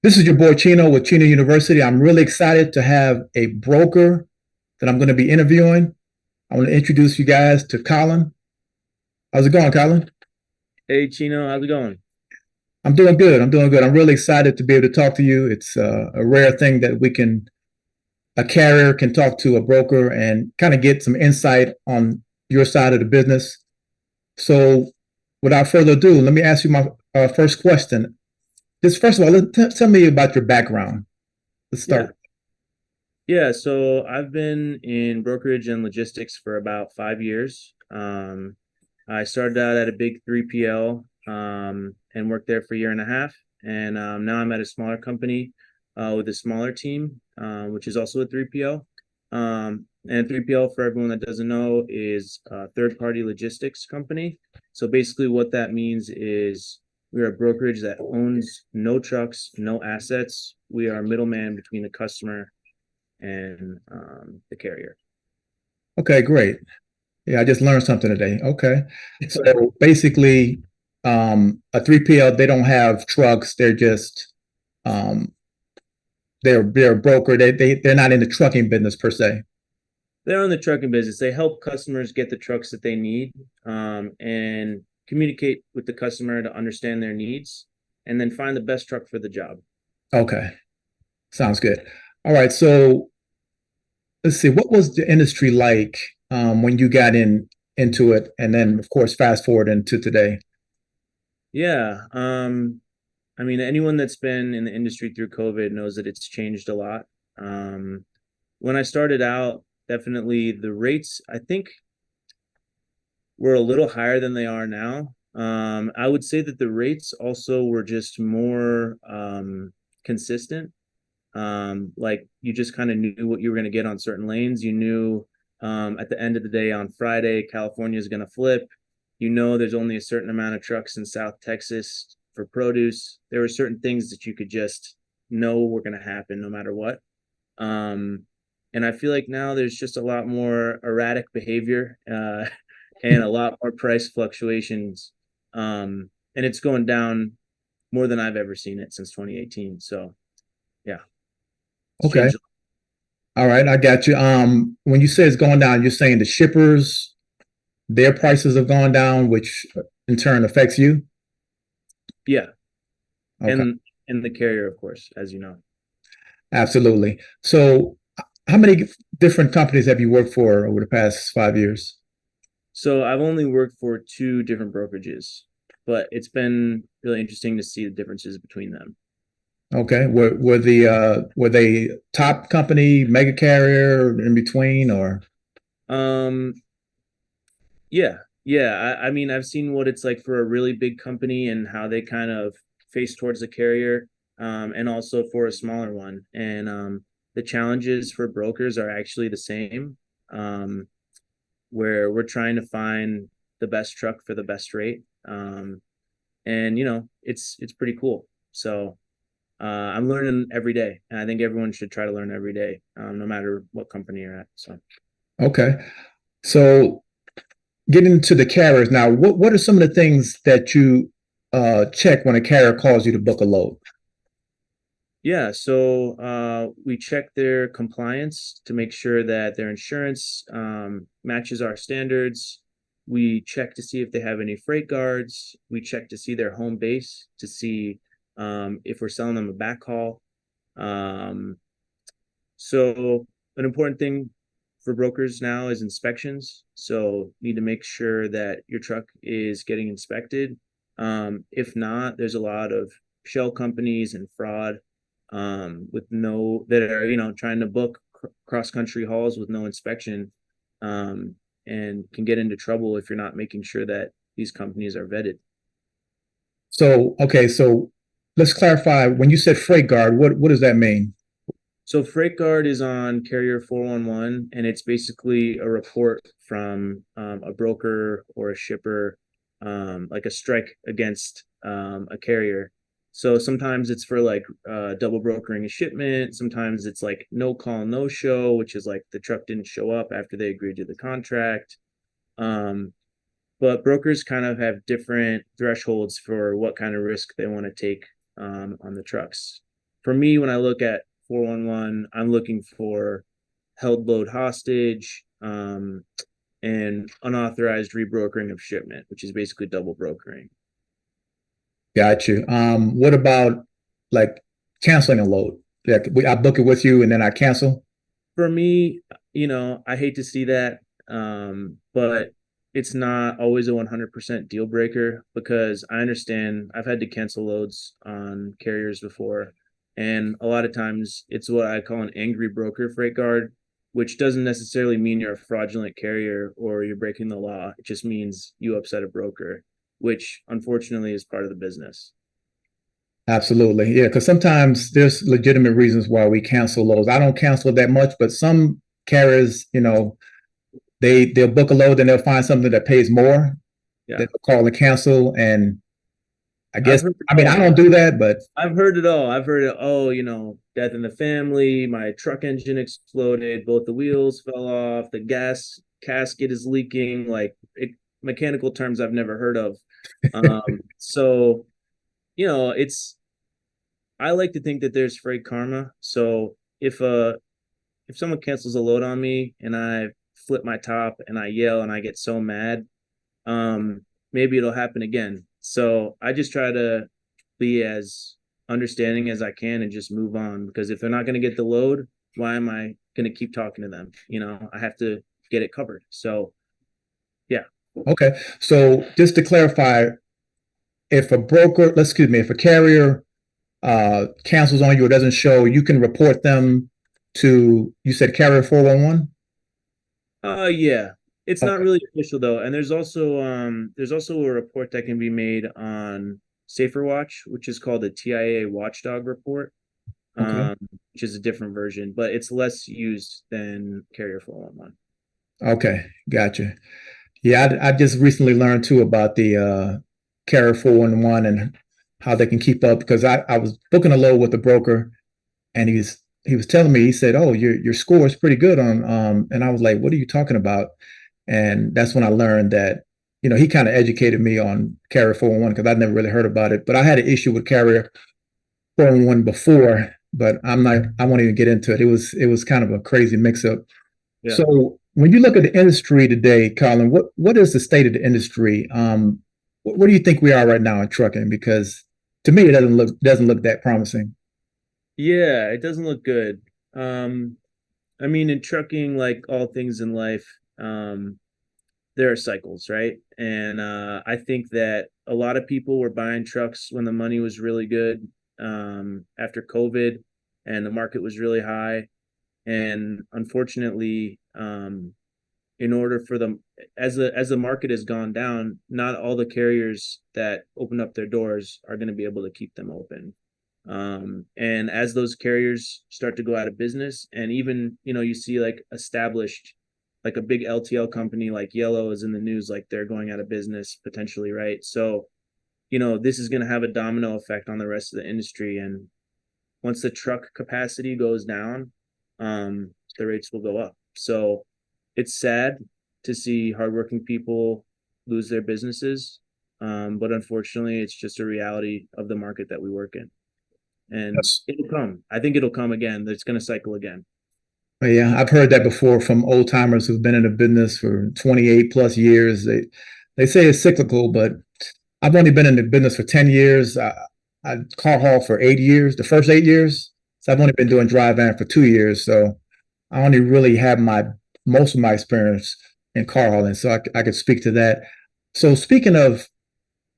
This is your boy Chino with Chino University. I'm really excited to have a broker that I'm going to be interviewing. I want to introduce you guys to Colin. How's it going, Colin? Hey Chino, how's it going? I'm doing good. I'm doing good. I'm really excited to be able to talk to you. It's a rare thing that a carrier can talk to a broker and kind of get some insight on your side of the business. So, without further ado, let me ask you my first question. First of all, tell me about your background. Let's Yeah. start. So I've been in brokerage and logistics for about 5 years. I started out at a big 3PL and worked there for a year and a half. And now I'm at a smaller company with a smaller team, which is also a 3PL. And 3PL, for everyone that doesn't know, is a third-party logistics company. So basically, what that means is we're a brokerage that owns no trucks, no assets. We are a middleman between the customer and the carrier. Okay, great. Yeah, I just learned something today. Okay. So basically, a 3PL, they don't have trucks. Um, they're a broker. They're not in the trucking business per se. They're in the trucking business. They help customers get the trucks that they need and communicate with the customer to understand their needs and then find the best truck for the job. Okay. Sounds good. All right. So let's see. What was the industry like when you got into it? And then of course, fast forward into today. Yeah. I mean, anyone that's been in the industry through COVID knows that it's changed a lot. Um, when I started out, definitely the rates, I think, were a little higher than they are now. I would say that the rates also were just more consistent. Like you just kind of knew what you were going to get on certain lanes. You knew at the end of the day on Friday, California is going to flip. You know, there's only a certain amount of trucks in South Texas for produce. There were certain things that you could just know were going to happen no matter what. Um, and I feel like now there's just a lot more erratic behavior and a lot more price fluctuations. And it's going down more than I've ever seen it since 2018. So yeah, it's Okay. changed. All right. I got you. When you say it's going down, you're saying the shippers, their prices have gone down, which in turn affects you. Yeah, Okay. and the carrier, of course, as you know. Absolutely. So, how many different companies have you worked for over the past 5 years? So I've only worked for two different brokerages, but it's been really interesting to see the differences between them. Okay. Were they top company, mega carrier, in between, or Um, yeah, yeah. I mean, I've seen what it's like for a really big company and how they kind of face towards the carrier, and also for a smaller one. And the challenges for brokers are actually the same, where we're trying to find the best truck for the best rate. And it's pretty cool. So I'm learning every day, and I think everyone should try to learn every day, no matter what company you're at. So. okay? So, getting into the carriers now, what are some of the things that you check when a carrier calls you to book a load? Yeah, so we check their compliance to make sure that their insurance matches our standards. We check to see if they have any freight guards. We check to see their home base to see if we're selling them a backhaul. Um, so an important thing for brokers now is inspections. So you need to make sure that your truck is getting inspected. If not, there's a lot of shell companies and fraud with no that are trying to book cross country hauls with no inspection, um, and can get into trouble if you're not making sure that these companies are vetted. So, okay, so let's clarify. When you said freight guard, what does that mean? So Freight Guard is on Carrier 411, and it's basically a report from a broker or a shipper, like a strike against a carrier. So sometimes it's for like double brokering a shipment. Sometimes it's like no call, no show, which is like the truck didn't show up after they agreed to the contract. Um, but brokers kind of have different thresholds for what kind of risk they want to take on the trucks. For me, when I look at 411, I'm looking for held load hostage, and unauthorized rebrokering of shipment, which is basically double brokering. Got you. What about like canceling a load? Like I book it with you and then I cancel. For me, I hate to see that, but it's not always a 100% deal breaker because I understand I've had to cancel loads on carriers before. And a lot of times it's what I call an angry broker freight guard, which doesn't necessarily mean you're a fraudulent carrier or you're breaking the law. It just means you upset a broker, which unfortunately is part of the business. Absolutely. Yeah, because sometimes there's legitimate reasons why we cancel loads. I don't cancel that much, but some carriers, they'll book a load and they'll find something that pays more. Yeah. They'll call and cancel. And I I've guess heard it I mean I all. don't do that, but I've heard it all. I've heard it. Oh, death in the family. My truck engine exploded. Both the wheels fell off. The gas casket is leaking. Mechanical terms I've never heard of. So it's. I like to think that there's freight karma. So if someone cancels a load on me and I flip my top and I yell and I get so mad, maybe it'll happen again. So I just try to be as understanding as I can and just move on because if they're not going to get the load, why am I going to keep talking to them? I have to get it covered. So, yeah. okay. So just to clarify, if a broker, excuse me, if a carrier cancels on you or doesn't show, you can report them to, you said carrier 411? Yeah. It's not Okay. really official though. And there's also a report that can be made on Safer Watch, which is called the TIA Watchdog Report. Okay. um, which is a different version, but it's less used than Carrier 411. Okay. Gotcha. Yeah, I just recently learned too about the carrier 411 and how they can keep up because I was booking a load with the broker and he was telling me, he said, "Oh, your score is pretty good on," and I was like, "What are you talking about?" And that's when I learned that, he kind of educated me on Carrier 411 because I'd never really heard about it. But I had an issue with Carrier 411 before, but I won't even get into it. It was kind of a crazy mix up. Yeah. So when you look at the industry today, Colin, what is the state of the industry? What do you think we are right now in trucking? Because to me, it doesn't look that promising. Yeah, it doesn't look good. Um, I mean, in trucking, like all things in life, there are cycles, right? And I think that a lot of people were buying trucks when the money was really good, after COVID, and the market was really high. And unfortunately, in order for them, as the market has gone down, not all the carriers that open up their doors are going to be able to keep them open. And as those carriers start to go out of business, and even you see like established, like a big LTL company like Yellow is in the news, like they're going out of business potentially, right? So this is going to have a domino effect on the rest of the industry, and once the truck capacity goes down, the rates will go up. So it's sad to see hardworking people lose their businesses. But unfortunately, it's just a reality of the market that we work in. And Yes. it'll come. I think it'll come again. It's going to cycle again. But yeah, I've heard that before from old timers who've been in the business for 28 plus years. They say it's cyclical, but I've only been in the business for 10 years. I car haul for 8 years, the first 8 years. So I've only been doing dry van for 2 years. So I only really have most of my experience in car hauling. So I could speak to that. So speaking of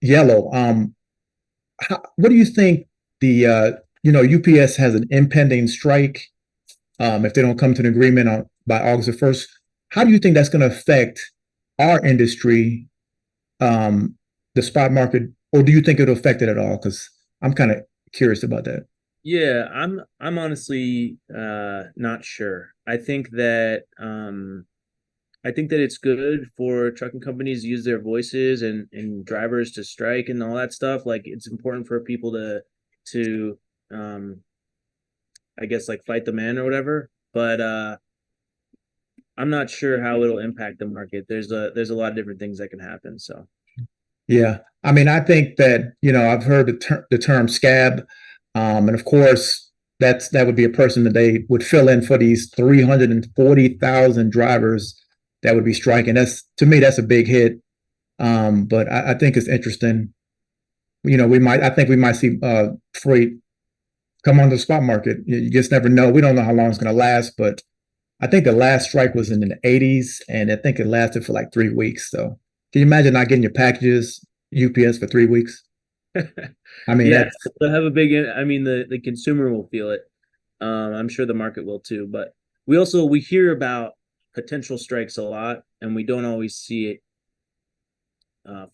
Yellow, what do you think UPS has an impending strike, if they don't come to an agreement by August the 1st. How do you think that's going to affect our industry, um, the spot market, or do you think it'll affect it at all? Because I'm kind of curious about that. Yeah, I'm honestly not sure. I think that it's good for trucking companies to use their voices and drivers to strike and all that stuff. Like it's important for people to um I guess like fight the man or whatever. But I'm not sure how it'll impact the market. There's a lot of different things that can happen. So Yeah. I mean, I think that, I've heard the term scab. And of course, that would be a person that they would fill in for these 340,000 drivers that would be striking. To me, that's a big hit. But I think it's interesting. I think we might see freight come on the spot market. You just never know. We don't know how long it's going to last, but I think the last strike was in the 80s, and I think it lasted for like 3 weeks. So can you imagine not getting your packages UPS for 3 weeks? I mean, Yeah, that's they'll have a big. I mean, the consumer will feel it. I'm sure the market will too. But we hear about potential strikes a lot, and we don't always see it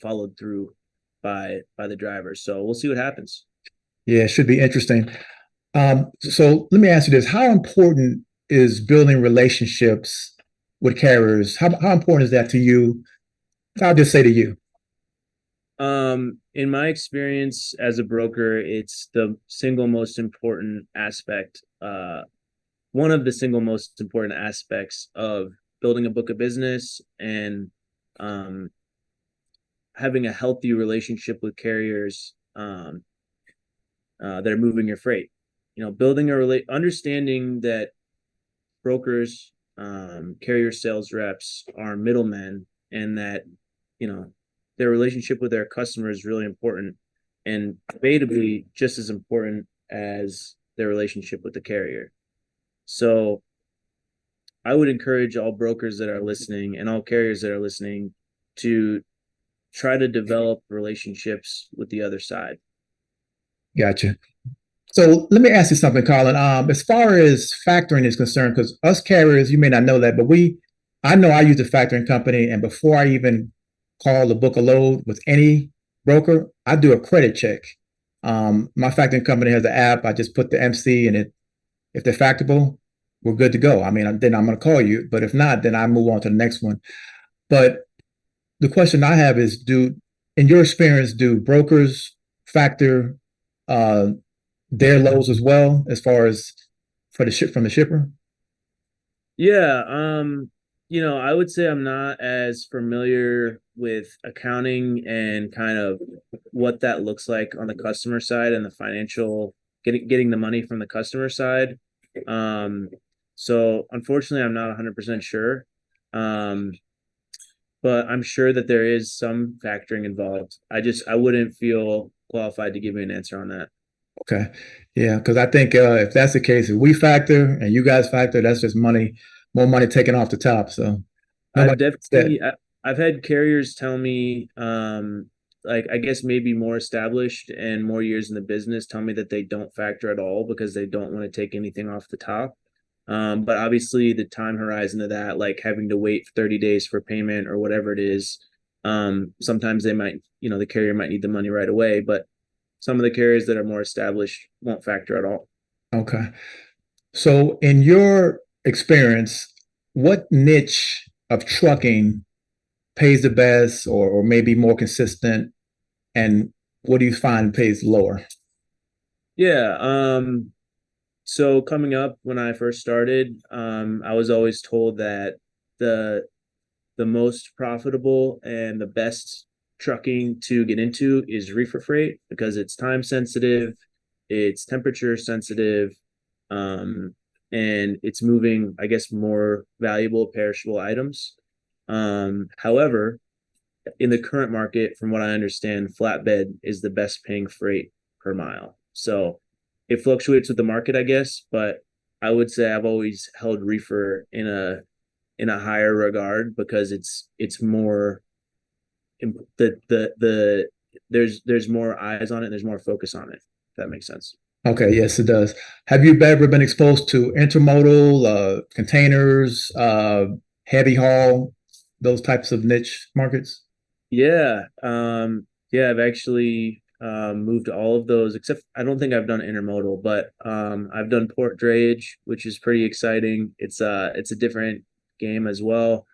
followed through by the drivers. So we'll see what happens. yeah, it should be interesting. So let me ask you this: how important is building relationships with carriers? How important is that to you? I'll just say to you. In my experience as a broker, it's the single most important aspect. One of the single most important aspects of building a book of business and um, having a healthy relationship with carriers that are moving your freight. Building understanding that brokers, carrier sales reps are middlemen, and that you know their relationship with their customer is really important, and debatably just as important as their relationship with the carrier. So I would encourage all brokers that are listening and all carriers that are listening to try to develop relationships with the other side. Gotcha. So let me ask you something, Colin. As far as factoring is concerned, because us carriers, you may not know that, but I know I use a factoring company, and before I even call the book a load with any broker, I do a credit check. My factoring company has an app. I just put the MC and if they're factorable, we're good to go. I mean, then I'm going to call you, but if not, then I move on to the next one. But the question I have is, in your experience, do brokers factor uh, their lows as well, as far as for the ship from the shipper? Yeah, I would say I'm not as familiar with accounting and kind of what that looks like on the customer side and the financial getting the money from the customer side. Um, so unfortunately, I'm not 100% sure. Um, but I'm sure that there is some factoring involved. I wouldn't feel qualified to give you an answer on that. Okay, yeah, because I think if that's the case, if we factor and you guys factor, that's just money, more money taken off the top. So I've nobody wants that. definitely I've had carriers tell me like I guess maybe more established and more years in the business tell me that they don't factor at all because they don't want to take anything off the top. But obviously the time horizon of that, like having to wait 30 days for payment or whatever it is, sometimes they might, the carrier might need the money right away, but some of the carriers that are more established won't factor at all. Okay. So in your experience, what niche of trucking pays the best or maybe more consistent, and what do you find pays lower? Yeah. So coming up when I first started, I was always told that the the most profitable and the best trucking to get into is reefer freight because it's time sensitive, it's temperature sensitive, um, and it's moving, I guess, more valuable perishable items. However, in the current market, from what I understand, flatbed is the best paying freight per mile. So it fluctuates with the market, I guess, but I would say I've always held reefer in a higher regard because it's more the there's more eyes on it, and there's more focus on it. If that makes sense. Okay, yes, it does. Have you ever been exposed to intermodal, containers, heavy haul, those types of niche markets? Yeah, I've actually moved to all of those except I don't think I've done intermodal, but I've done port drayage, which is pretty exciting. It's a different game as well.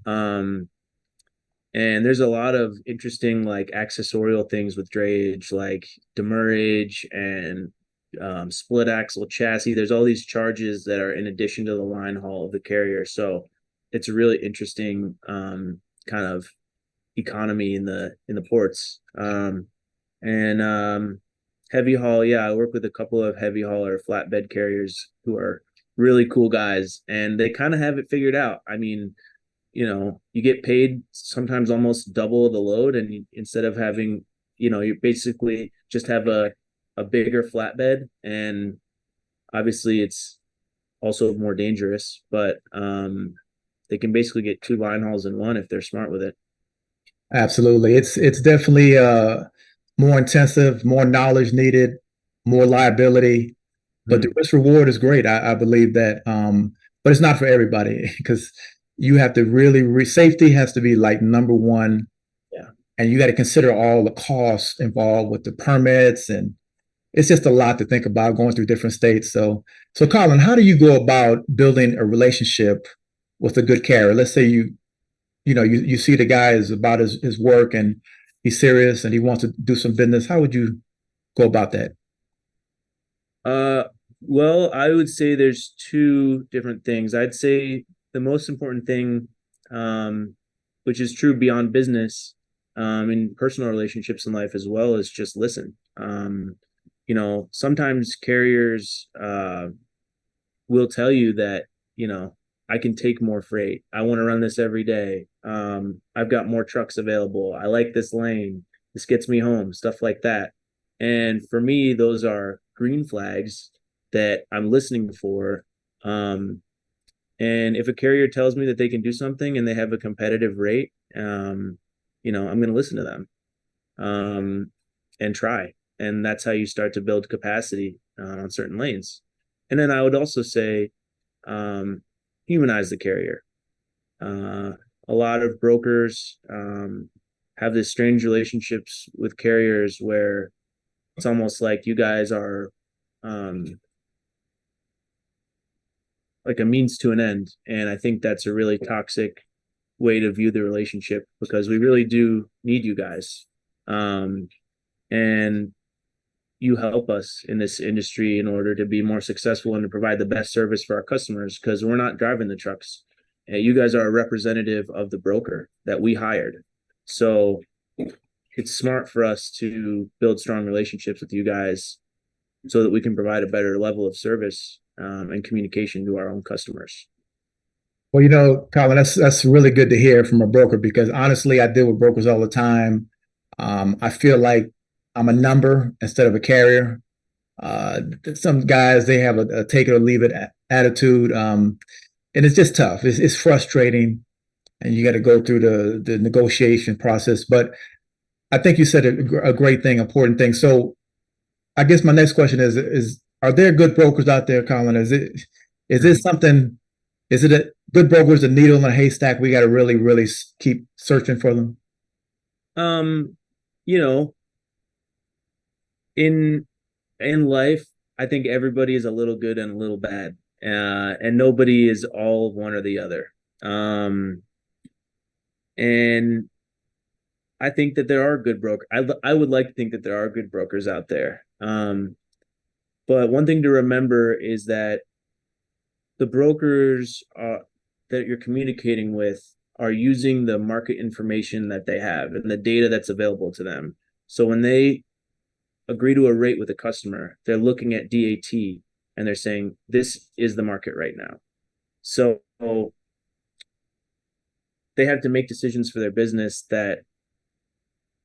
Um, and there's a lot of interesting like accessorial things with drayage, like demurrage and split axle chassis. There's all these charges that are in addition to the line haul of the carrier. So it's a really interesting kind of economy in the ports. And heavy haul, yeah, I work with a couple of heavy hauler flatbed carriers who are really cool guys, and they kind of have it figured out. I mean, you get paid sometimes almost double the load, and instead of having, you basically just have a bigger flatbed, and obviously it's also more dangerous, but they can basically get two line hauls in one if they're smart with it. Absolutely. It's definitely more intensive, more knowledge needed, more liability, but the Mm, risk reward is great. I believe that, but it's not for everybody because you have to really safety has to be like number one, yeah. and you got to consider all the costs involved with the permits, and it's just a lot to think about going through different states. So Colin, how do you go about building a relationship with a good carrier? Let's say you see the guy is about his work and he's serious and he wants to do some business. How would you go about that? Uh, well, I would say there's two different things. I'd say the most important thing, um, which is true beyond business, in personal relationships in life as well, is just listen. Sometimes carriers, will tell you that, I can take more freight. I want to run this every day. I've got more trucks available. I like this lane. This gets me home, stuff like that. And for me, those are green flags that I'm listening for. Um, and if a carrier tells me that they can do something and they have a competitive rate, I'm going to listen to them, um, and try. And that's how you start to build capacity on certain lanes. And then I would also say, um, humanize the carrier. Uh, a lot of brokers have this strange relationships with carriers where it's almost like you guys are, um, like a means to an end. And I think that's a really toxic way to view the relationship because we really do need you guys. Um, and you help us in this industry in order to be more successful and to provide the best service for our customers because we're not driving the trucks. You guys are a representative of the broker that we hired. So it's smart for us to build strong relationships with you guys so that we can provide a better level of service, and communication to our own customers. Well, Colin, that's really good to hear from a broker because honestly, I deal with brokers all the time. I feel like I'm a number instead of a carrier. Some guys they have a take it or leave it attitude, and it's just tough. It's frustrating, and you got to go through the negotiation process. But I think you said a great thing, important thing. So I guess my next question is are there good brokers out there, Colin? Is this something? Is it a good brokers a needle in a haystack? We got to really keep searching for them. um, you know, in in life, I think everybody is a little good and a little bad, and nobody is all one or the other. And I think that there are good brokers. I would like to think that there are good brokers out there. But one thing to remember is that the brokers that you're communicating with are using the market information that they have and the data that's available to them. So when they agree to a rate with a customer, they're looking at DAT and they're saying, this is the market right now. So they have to make decisions for their business that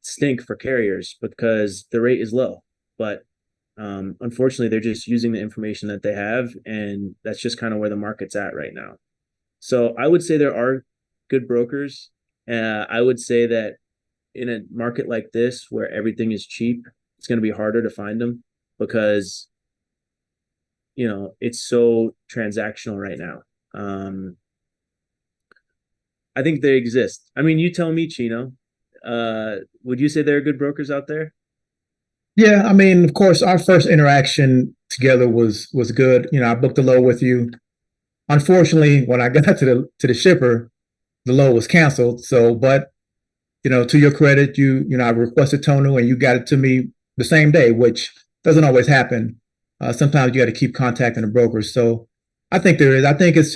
stink for carriers because the rate is low. But unfortunately, they're just using the information that they have, and that's just kind of where the market's at right now. So I would say there are good brokers. I would say that in a market like this, where everything is cheap, it's going to be harder to find them because it's so transactional right now. Um, I think they exist. I mean, you tell me, Chino. Would you say there are good brokers out there? Yeah, I mean, of course, our first interaction together was good. I booked a load with you. Unfortunately, when I got to the shipper, the load was canceled. So, but to your credit, I requested tonal and you got it to me the same day, which doesn't always happen. Sometimes you got to keep contacting the brokers. So I think there is. I think it's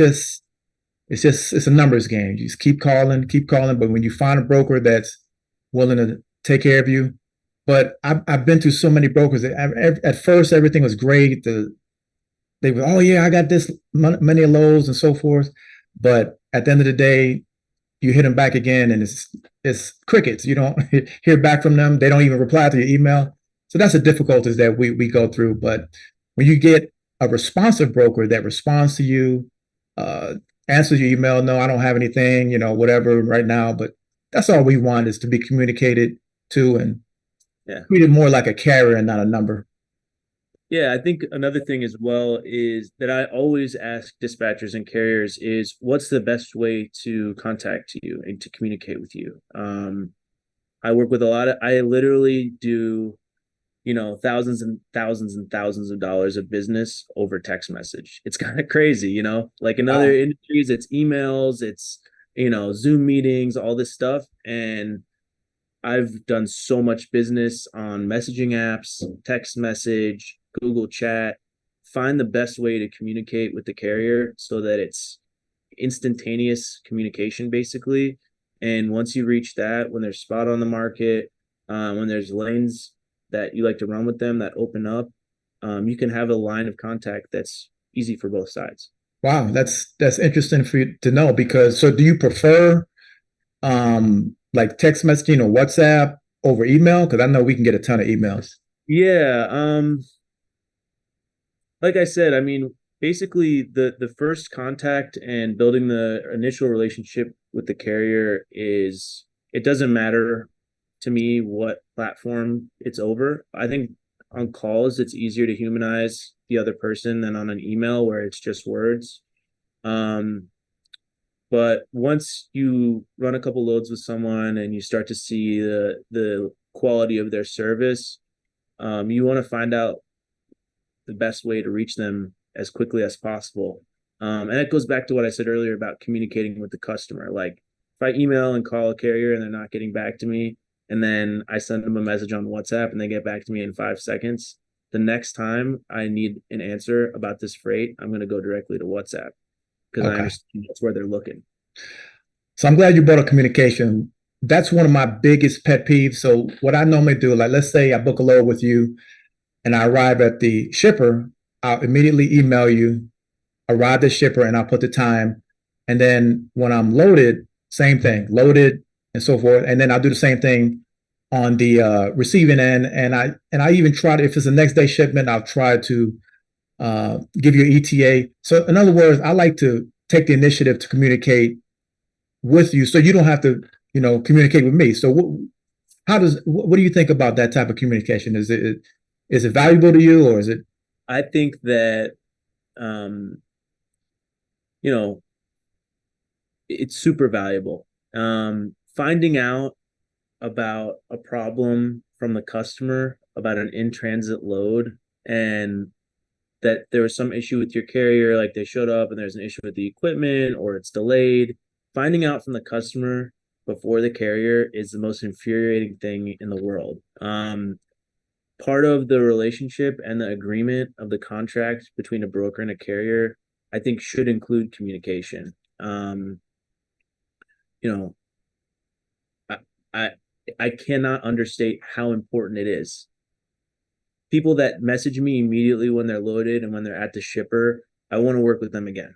a numbers game. You just keep calling. But when you find a broker that's willing to take care of you. But I've been through so many brokers. At first, everything was great. They were, oh yeah, I got this many lows and so forth. But at the end of the day, you hit them back again, and it's crickets. You don't hear back from them. They don't even reply to your email. So that's the difficulties that we go through. But when you get a responsive broker that responds to you, uh, answers your email, no, I don't have anything, whatever right now. But that's all we want is to be communicated to and Yeah. treated more like a carrier and not a number. Yeah, I think another thing as well is that I always ask dispatchers and carriers is what's the best way to contact you and to communicate with you. I work with I literally do, thousands and thousands and thousands of dollars of business over text message. It's kind of crazy, like in other Wow. industries, it's emails, it's, Zoom meetings, all this stuff. And I've done so much business on messaging apps, text message, Google Chat. Find the best way to communicate with the carrier so that it's instantaneous communication, basically. And once you reach that, when there's spot on the market, when there's lanes that you like to run with them that open up, you can have a line of contact that's easy for both sides. Wow, that's interesting for you to know because so do you prefer like text messaging or WhatsApp over email? Because I know we can get a ton of emails. Yeah, like I said, I mean, basically the first contact and building the initial relationship with the carrier is it doesn't matter to me what platform it's over. I think on calls it's easier to humanize the other person than on an email where it's just words. Um, but once you run a couple loads with someone and you start to see the quality of their service, you want to find out the best way to reach them as quickly as possible. And it goes back to what I said earlier about communicating with the customer. Like if I email and call a carrier and they're not getting back to me, and then I send them a message on WhatsApp and they get back to me in 5 seconds, the next time I need an answer about this freight, I'm going to go directly to WhatsApp because I Okay. understand that's where they're looking. So I'm glad you brought up communication. That's one of my biggest pet peeves. So what I normally do, like let's say I book a load with you and I arrive at the shipper, I'll immediately email you, arrive at the shipper, and I'll put the time. And then when I'm loaded, same thing, loaded and so forth. And then I'll do the same thing on the receiving end. And I even try to, if it's a next day shipment, I'll try to give you an ETA. So in other words, I like to take the initiative to communicate with you, so you don't have to, communicate with me. So what do you think about that type of communication? Is it valuable to you, or is it? I think that, um, you know, it's super valuable. Finding out about a problem from the customer about an in transit load and that there was some issue with your carrier, like they showed up and there's an issue with the equipment or it's delayed. Finding out from the customer before the carrier is the most infuriating thing in the world. Part of the relationship and the agreement of the contract between a broker and a carrier, I think, should include communication. You know, I, I I cannot understate how important it is. People that message me immediately when they're loaded and when they're at the shipper, I want to work with them again.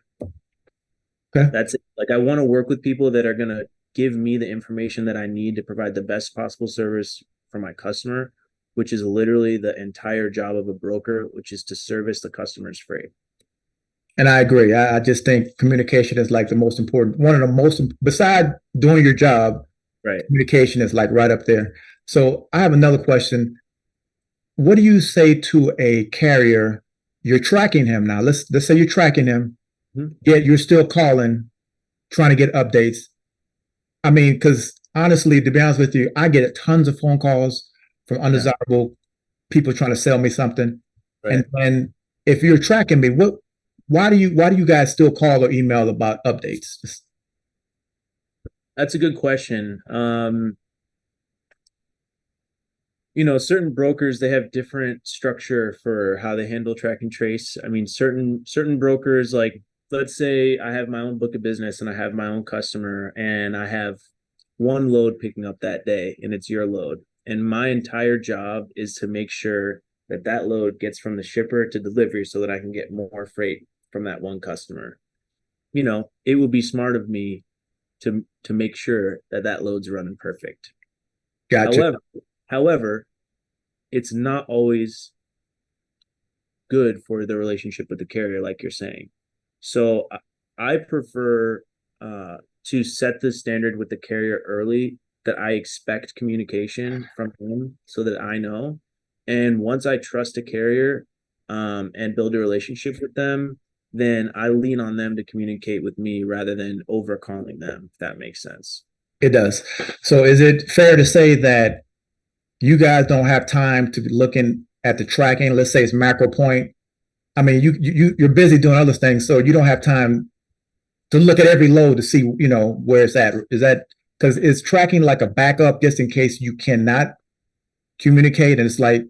Okay. That's it. Like I want to work with people that are gonna give me the information that I need to provide the best possible service for my customer, which is literally the entire job of a broker, which is to service the customer's freight. And I agree. I just think communication is like the most important, one of the most, beside doing your job, Right. communication is like right up there. So I have another question. What do you say to a carrier? You're tracking him now. Let's say you're tracking him, Mhm. yet you're still calling, trying to get updates. I mean, because honestly, to be honest with you, I get tons of phone calls from Yeah. undesirable people trying to sell me something. And Right. then if you're tracking me, why do you guys still call or email about updates? That's a good question. Certain brokers they have different structure for how they handle track and trace. I mean, certain brokers like let's say I have my own book of business and I have my own customer and I have one load picking up that day and it's your load. And my entire job is to make sure that that load gets from the shipper to delivery so that I can get more freight from that one customer. It would be smart of me to make sure that that load's running perfect. Gotcha. However, it's not always good for the relationship with the carrier, like you're saying. So I prefer to set the standard with the carrier early that I expect communication from him so that I know. And once I trust a carrier and build a relationship with them, then I lean on them to communicate with me rather than over calling them, if that makes sense. It does. So is it fair to say that you guys don't have time to be looking at the tracking? Let's say it's macro point. I mean, you're busy doing other things, so you don't have time to look at every load to see, where it's at. Is that because it's tracking like a backup just in case you cannot communicate, and it's like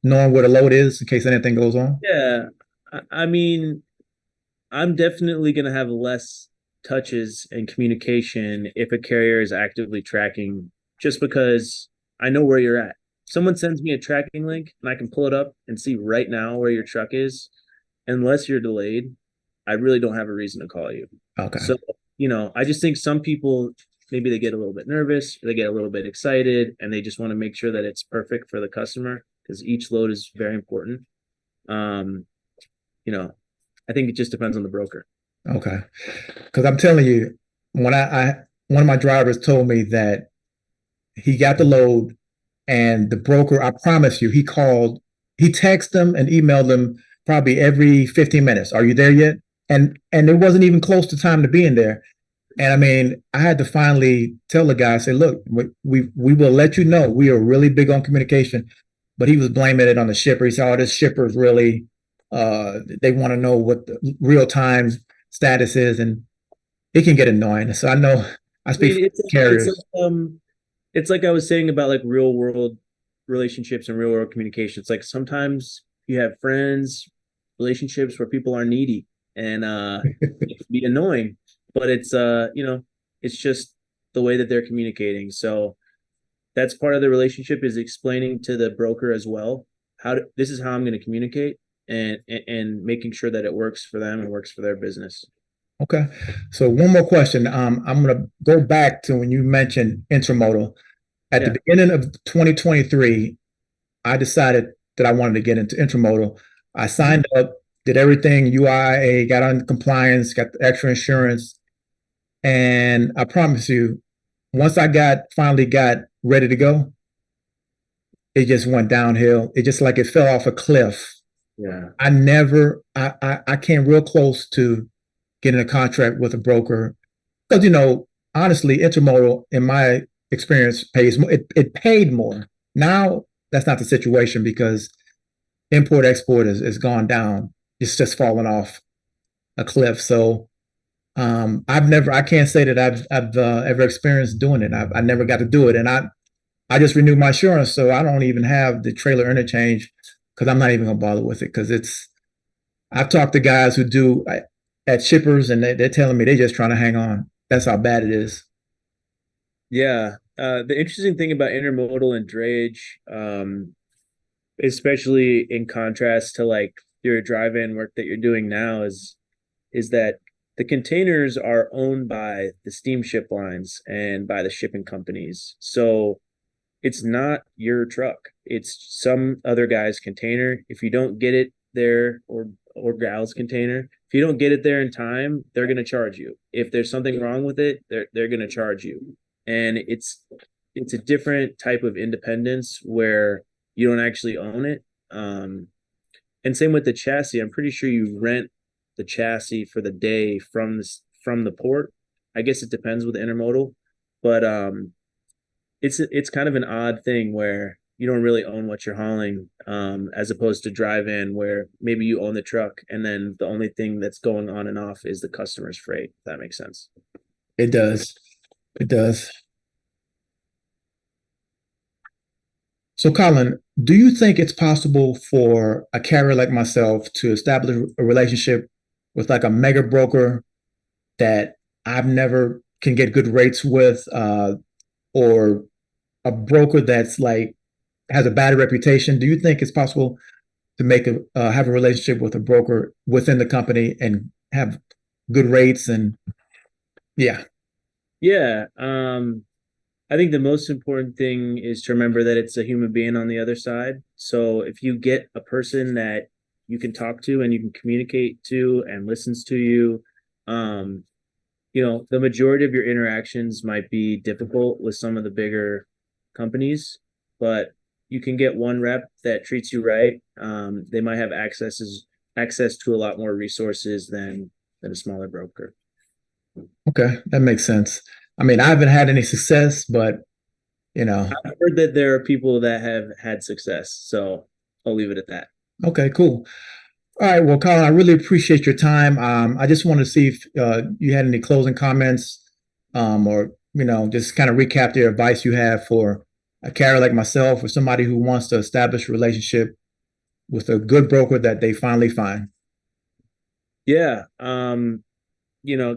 knowing where the load is in case anything goes on? Yeah. I mean, I'm definitely going to have less touches and communication if a carrier is actively tracking just because I know where you're at. Someone sends me a tracking link and I can pull it up and see right now where your truck is. Unless you're delayed, I really don't have a reason to call you. Okay. So, I just think some people maybe they get a little bit nervous, or they get a little bit excited, and they just want to make sure that it's perfect for the customer because each load is very important. Um, you know, I think it just depends on the broker. Okay. Because I'm telling you, when I one of my drivers told me that he got the load and the broker, I promise you, he texted them and emailed them probably every 15 minutes. Are you there yet? And it wasn't even close to time to being there. And I mean, I had to finally tell the guy, I said, look, we will let you know. We are really big on communication. But he was blaming it on the shipper. He said, oh, this shipper is really they want to know what the real time status is, and it can get annoying. So I know I I speak mean, for it's carriers. it's like I was saying about like real world relationships and real world communication. It's like sometimes you have friends, relationships where people are needy and it can be annoying, but it's just the way that they're communicating. So that's part of the relationship is explaining to the broker as well this is how I'm going to communicate and making sure that it works for them and works for their business. Okay. So one more question. I'm going to go back to when you mentioned intermodal. At the Yeah. beginning of 2023, I decided that I wanted to get into intermodal. I Mhm. signed up, did everything UIA, got on compliance, got the extra insurance, and I promise you, once I finally got ready to go, it just went downhill. It just like it fell off a cliff. Yeah. I came real close to getting a contract with a broker because honestly, intermodal in my experience pays more. It paid more. Now that's not the situation because import export is gone down. It's just fallen off a cliff. So I can't say that I've ever experienced doing it. I never got to do it, and I just renewed my insurance, so I don't even have the trailer interchange because I'm not even gonna bother with it because it's. I've talked to guys who do at shippers, and they're telling me they're just trying to hang on. That's how bad it is. Yeah. The interesting thing about intermodal and drayage, especially in contrast to like your drive-in work that you're doing now, is that the containers are owned by the steamship lines and by the shipping companies. So it's not your truck. It's some other guy's container. If you don't get it there or gal's container, if you don't get it there in time, they're going to charge you. If there's something wrong with it, they're going to charge you. And it's a different type of independence where you don't actually own it. And same with the chassis. I'm pretty sure you rent the chassis for the day from the port. I guess it depends with the intermodal, but it's kind of an odd thing where you don't really own what you're hauling, as opposed to drive in where maybe you own the truck and then the only thing that's going on and off is the customer's freight. If that makes sense. It does. It does. So, Colin, do you think it's possible for a carrier like myself to establish a relationship with like a mega broker that I've never can get good rates with? or a broker that's like has a bad reputation, do you think it's possible to make a have a relationship with a broker within the company and have good rates and yeah. Yeah. I think the most important thing is to remember that it's a human being on the other side. So if you get a person that you can talk to and you can communicate to and listens to you, um, the majority of your interactions might be difficult with some of the bigger companies, but you can get one rep that treats you right. They might have access to a lot more resources than a smaller broker. Okay, that makes sense. I mean, I haven't had any success, but you know, I've heard that there are people that have had success, so I'll leave it at that. okay, cool. All right, well, Colin, I really appreciate your time. I just wanted to see if you had any closing comments, or just kind of recap the advice you have for a carrier like myself, or somebody who wants to establish a relationship with a good broker that they finally find. Yeah,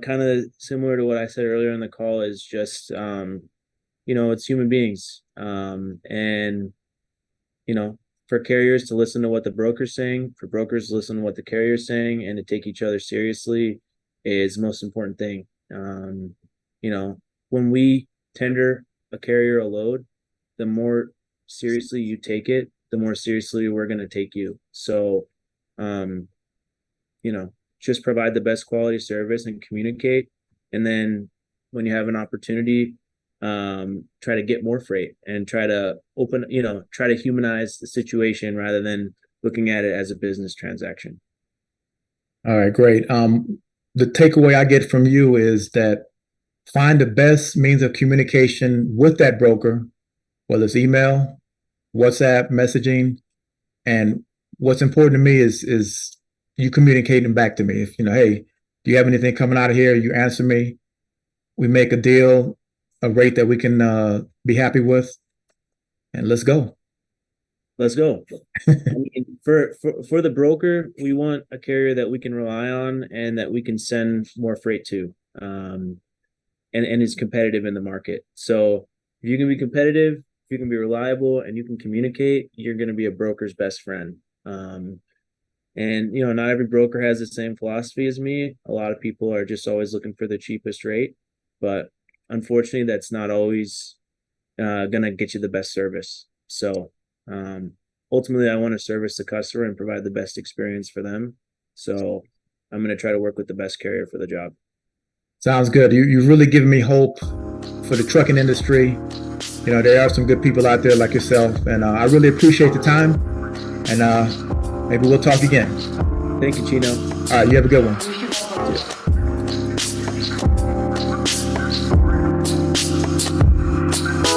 kind of similar to what I said earlier in the call is just it's human beings. And for carriers to listen to what the broker's saying, for brokers to listen to what the carrier's saying, and to take each other seriously is the most important thing. When we tender a carrier a load, the more seriously you take it, the more seriously we're going to take you. So, um, just provide the best quality service and communicate. And then when you have an opportunity, try to get more freight and try to try to humanize the situation rather than looking at it as a business transaction. All right, great. The takeaway I get from you is that find the best means of communication with that broker, whether it's email, WhatsApp, messaging, and what's important to me is you communicating back to me. If hey, do you have anything coming out of here? You answer me. We make a deal, a rate that we can be happy with, and let's go. Let's go. I mean, for the broker, we want a carrier that we can rely on and that we can send more freight to, and is competitive in the market. So if you can be competitive, if you can be reliable, and you can communicate, you're going to be a broker's best friend. And not every broker has the same philosophy as me. A lot of people are just always looking for the cheapest rate, but unfortunately, that's not always gonna get you the best service. So ultimately, I want to service the customer and provide the best experience for them. So I'm gonna try to work with the best carrier for the job. Sounds good. You've really given me hope for the trucking industry. There are some good people out there like yourself, and I really appreciate the time. And maybe we'll talk again. Thank you, Chino. All right, you have a good one. Yeah.